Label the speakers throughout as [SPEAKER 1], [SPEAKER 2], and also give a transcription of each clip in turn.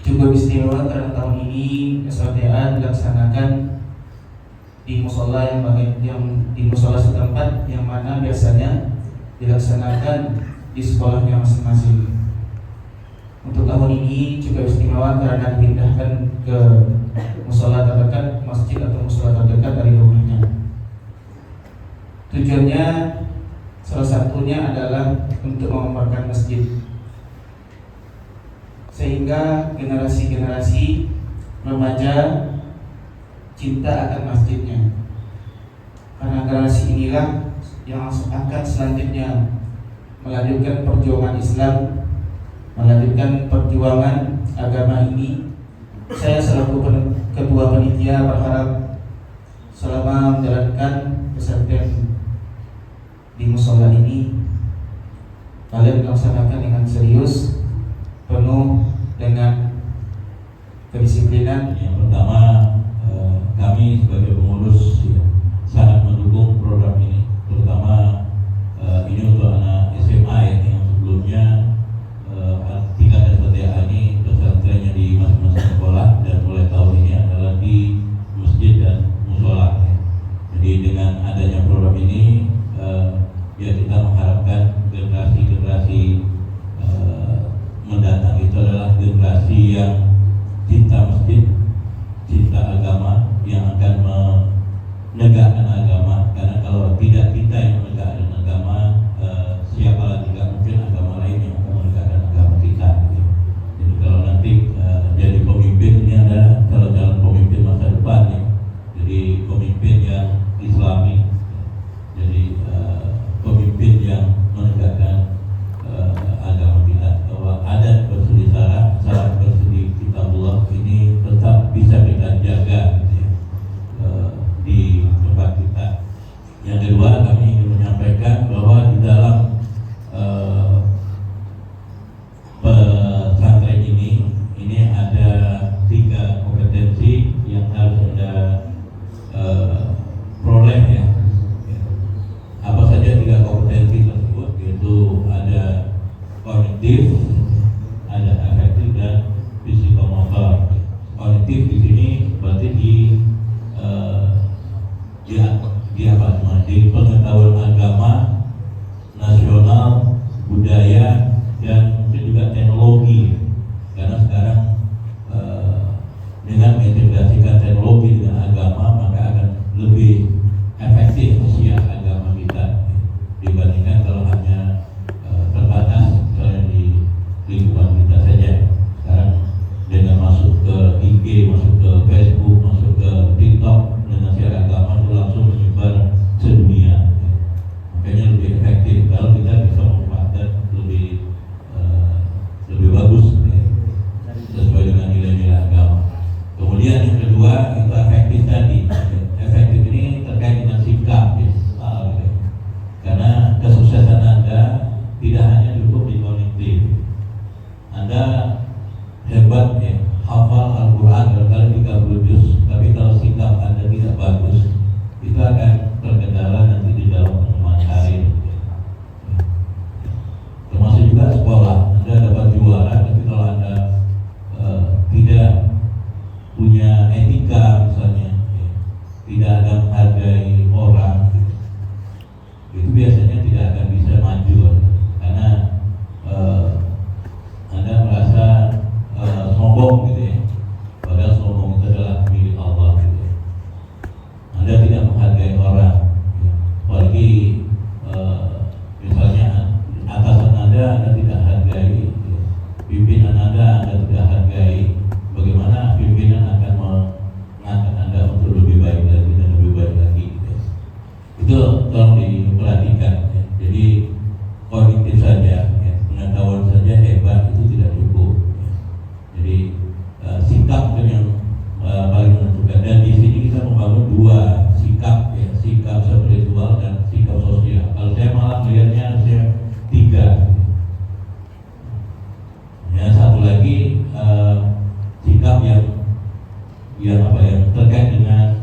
[SPEAKER 1] Cukup istimewa karena tahun ini SLTA dilaksanakan di musola yang di musola setempat, yang mana biasanya dilaksanakan di sekolahnya masing-masing. Untuk tahun ini juga istimewa karena dipindahkan ke musola terdekat, masjid atau musola terdekat dari rumahnya. Tujuannya salah satunya adalah untuk mengomarkan masjid, sehingga generasi-generasi remaja cinta akan masjidnya. Karena generasi inilah yang akan selanjutnya melanjutkan perjuangan Islam, melanjutkan perjuangan agama ini. Saya selaku ketua panitia berharap selama menjalankan pesantren di musola ini, kalian melaksanakan dengan serius, penuh dengan kedisiplinan.
[SPEAKER 2] Yang pertama, kami sebagai pengurus sangat mendukung program ini, terutama ini untuk anak SMA yang sebelumnya tingkat SLTA ini pesantrennya di masing-masing sekolah, dan mulai tahun ini adalah di masjid dan musola. Jadi dengan adanya program ini, ya kita mengharapkan generasi mendatang itu adalah generasi yang cinta masjid, cinta agama, yang akan menegakkan agama. Karena kalau tidak kita yang menegakkan agama, siapa lagi? Tidak mungkin agama lain yang akan menegakkan agama kita. Jadi kalau nanti jadi pemimpin, ini adalah calon-calon pemimpin masa depan ya. Jadi pemimpin yang Islami, jadi pemimpin yang menegakkan agama kita, bahwa adat bersedi syarat bersedi kitabullah ini tetap bisa kita jaga di tempat kita. Yang kedua, kami ingin menyampaikan bahwa di dalam pesantren ini ada 3 kompetensi yang harus Anda peroleh ya. Apa saja 3 kompetensi tersebut? Yaitu ada kognitif, ada afektif, dan psikomotor. Kognitif di sini berarti di pengetahuan agama, nasional, budaya, dan mungkin juga teknologi. Karena sekarang dengan mengintegrasikan teknologi dengan agama, maka akan lebih efektif usia agama kita dibandingkan kalau hanya terbatas misalnya di lingkungan kita saja. Sekarang dengan masuk ke IG, masuk ke Facebook, masuk ke TikTok, dengan siar agama itu langsung menyebar sedunia. Makanya lebih efektif kalau kita bisa memanfaatkan lebih bagus sesuai dengan nilai-nilai agama. Kemudian yang kedua itu efektif tadi. Efektif ini terkait dengan sikap ya. Karena kesuksesan Anda tidak hanya cukup di kognitif. Anda hebat ya, hafal Al-Quran barangkali 30 juz, tapi kalau sikap Anda tidak bagus, itu akan terkendala nanti di dalam pengembangan karir. Termasuk juga sekolah, Anda dapat juara, tapi kalau Anda tidak punya etika misalnya, ya, tidak ada menghargai orang, itu biasanya tidak akan bisa maju, karena Anda merasa sombong gitu ya, padahal sombong itu adalah milik Allah gitu ya. Anda tidak menghargai orang ya. Apalagi misalnya atasan Anda tidak hargai ya. Pimpinan Anda tidak hargai, bagaimana pimpinan akan mengangkat Anda untuk lebih baik lagi dan lebih baik lagi gitu ya. Itu tolong diperhatikan ya. Jadi kognitif saja ya, pengetahuan saja hebat itu tidak cukup ya. Jadi sikap mungkin yang paling menentukan, dan di sini kita membangun 2 sikap ya, sikap spiritual dan sikap sosial. Kalau saya malah melihatnya harusnya 3. Ya, satu lagi sikap yang terkait dengan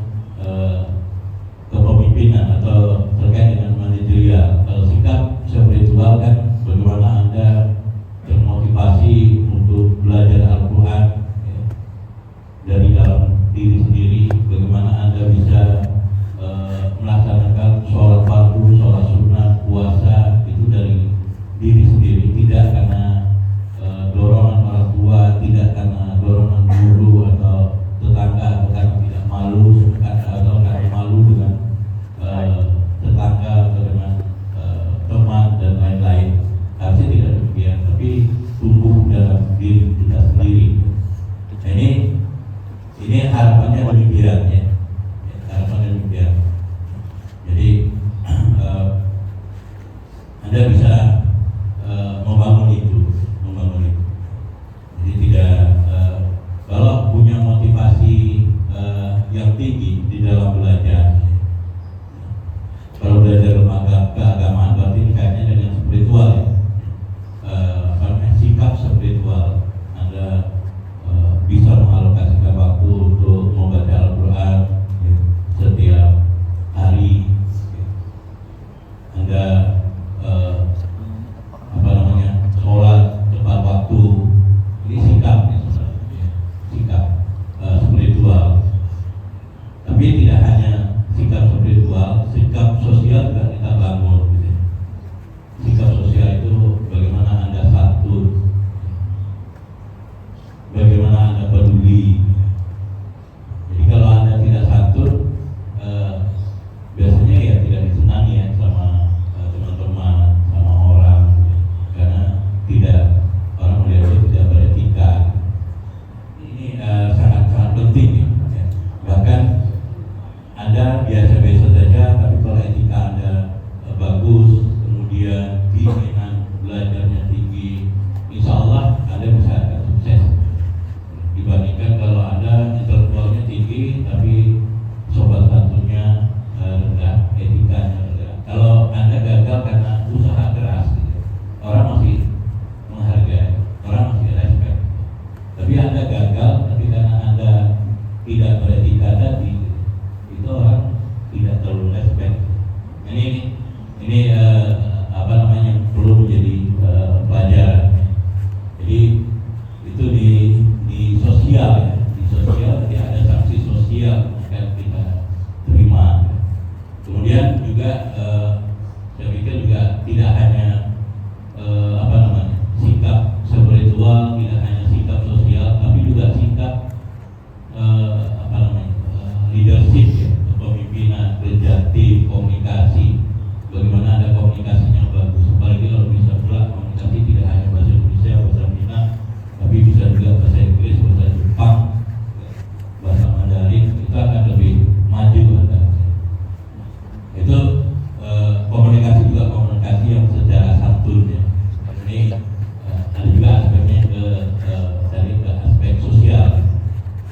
[SPEAKER 2] kepemimpinan atau terkait dengan manajerial. Kalau sikap spiritual kan bagaimana Anda termotivasi untuk belajar Al-Quran, tidak beretika tadi, itu orang tidak terlalu respect. Ini apa namanya, perlu menjadi pelajaran. Jadi itu di sosial ya, di sosial nanti ada sanksi sosial akan kita terima. Kemudian juga saya pikir juga tidak hanya apa namanya, sikap spiritual, tidak hanya sikap sosial, tapi juga sikap apa namanya, leadership ya, kepemimpinan, kerja tim, komunikasi. Bagaimana ada komunikasinya bagus, apalagi kalau bisa pula komunikasi tidak hanya bahasa Indonesia, bahasa Minang, tapi bisa juga bahasa Inggris, bahasa Jepang, bahasa Mandarin, itu akan lebih maju kan. Itu komunikasi juga komunikasi yang secara santun ya. Ini ada juga aspeknya dari ke aspek sosial.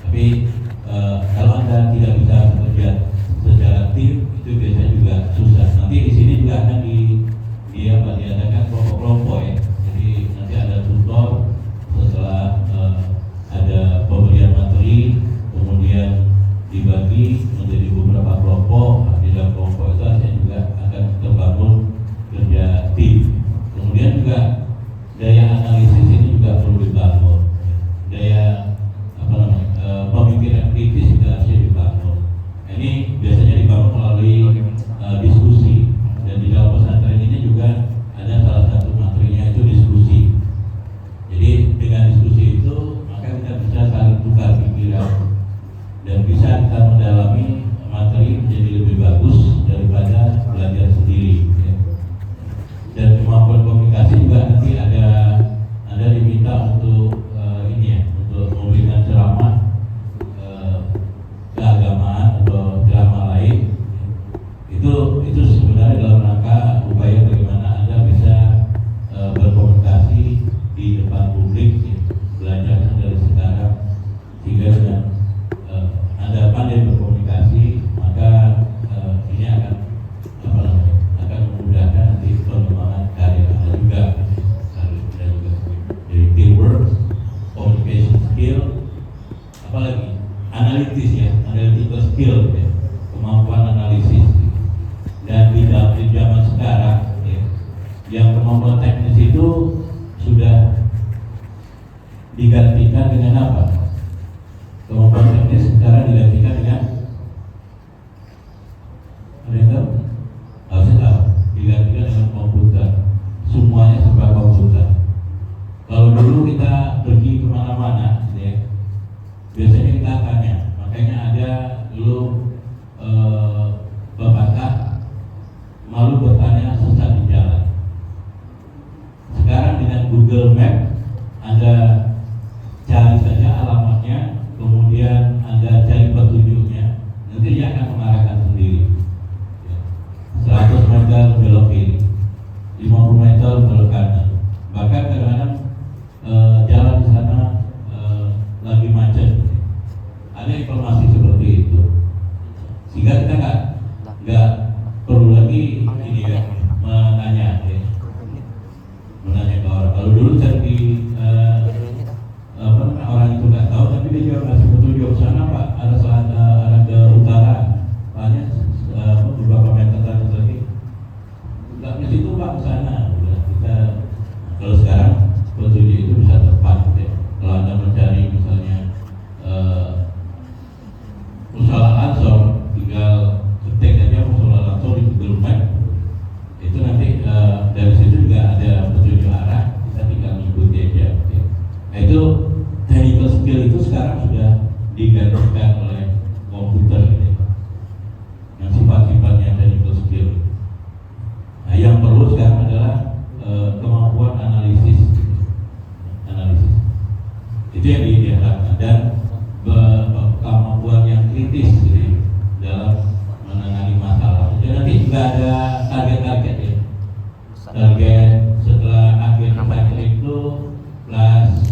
[SPEAKER 2] Tapi kalau Anda tidak bisa bekerja secara tim, itu biasanya juga susah. Nanti di sini juga akan diadakan kelompok-kelompok ya. Jadi nanti ada tutor, setelah ada pemberian materi, kemudian dibagi menjadi beberapa kelompok. Di dalam kelompok itu artinya juga akan terbangun kerja tim. Kemudian juga daya analisis ini juga perlu dibangun. Daya apa namanya, pemikiran kritis juga harusnya dibangun. Ini biasanya dibangun melalui diskusi, dan di dalam pesantren ini juga ada salah satu materinya itu diskusi. Jadi dengan diskusi itu maka kita bisa saling tukar pikiran dan bisa kita mendalami materi menjadi lebih bagus daripada belajar sendiri ya. Dan kemampuan komunikasi juga nanti ada diminta untuk ini ya, untuk memberikan ceramah keagamaan atau ceramah lain. Itu sebenarnya dalam rangka upaya bagaimana Anda bisa berkomunikasi di depan publik ya, belajarnya dari sekarang, sehingga dengan Anda pandai berkomunikasi, maka ini akan apa namanya, akan memudahkan nanti pengembangan karir Anda juga. Jadi teamwork, communication skill, apalagi analitis ya, analytical skill ya, kemampuan analisis. Dan di zaman sekarang ya, yang kemampuan teknis itu sudah digantikan dengan apa? Kemampuan teknis sekarang digantikan dengan, ada yang tahu? Harusnya tahu. Digantikan dengan komputer. Semuanya serba komputer. Kalau dulu kita pergi kemana-mana, ya, biasanya kita tanya. Makanya ada dulu pepatah, malu bertanya sesat di jalan. Sekarang dengan Google Map, Anda cari saja alamatnya, kemudian Anda cari petunjuknya, nanti dia akan mengarahkan sendiri. 100 meter belok kiri, 50 meter belok kanan. Bahkan kadang-kadang jalan di sana lagi macet, ada informasi seperti itu, sehingga kita nggak perlu lagi ini ya, menanya ke orang. Kalau dulu cari orang itu nggak tahu, tapi dia juga ngasih petunjuk, sana Pak, ada ke utara, tanya beberapa meter lagi, nggak ke situ Pak, ke sana. Kita kalau sekarang petunjuk itu bisa tepat ya. Kalau Anda mencari misalnya musola Ansor, tinggal ketik aja musola Ansor di Google Map, itu nanti dari situ juga ada petunjuk arah, kita tinggal mengikuti aja ya. Nah, itu technical skill itu sekarang sudah digantikan oleh komputer gitu, yang sifat-sifatnya technical skill. Nah, yang perlu sekarang adalah kemampuan analisis. Itu yang diharapkan, dan kemampuan yang kritis gitu, dalam menangani masalah. Jadi nanti juga ada target-target ya. Target setelah akhir semester itu kelas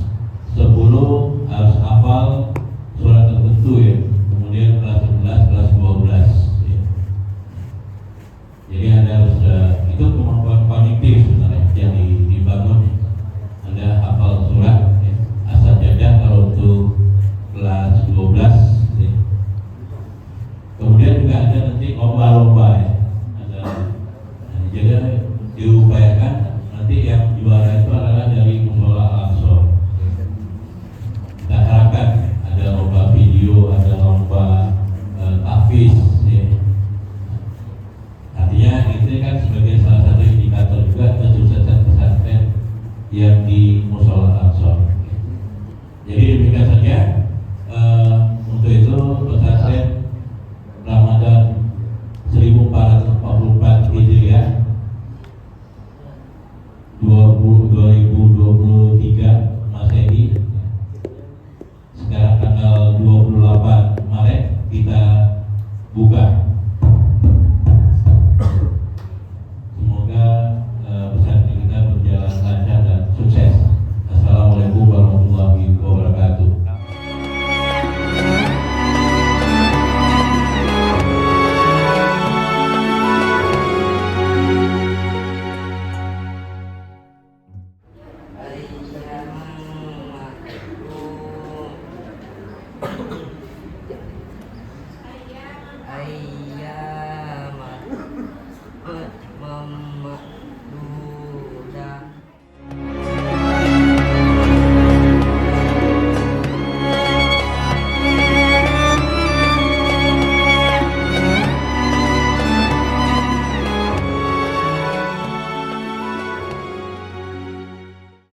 [SPEAKER 2] 10 harus hafal surat tertentu ya. Kemudian kelas 11, kelas 12 ya. Jadi Anda harus itu kemampuan kognitif sebenarnya yang dibangun ya. Anda hafal surat ya. Asal jadah kalau untuk kelas 12 ya.
[SPEAKER 3] Alhamdulillah.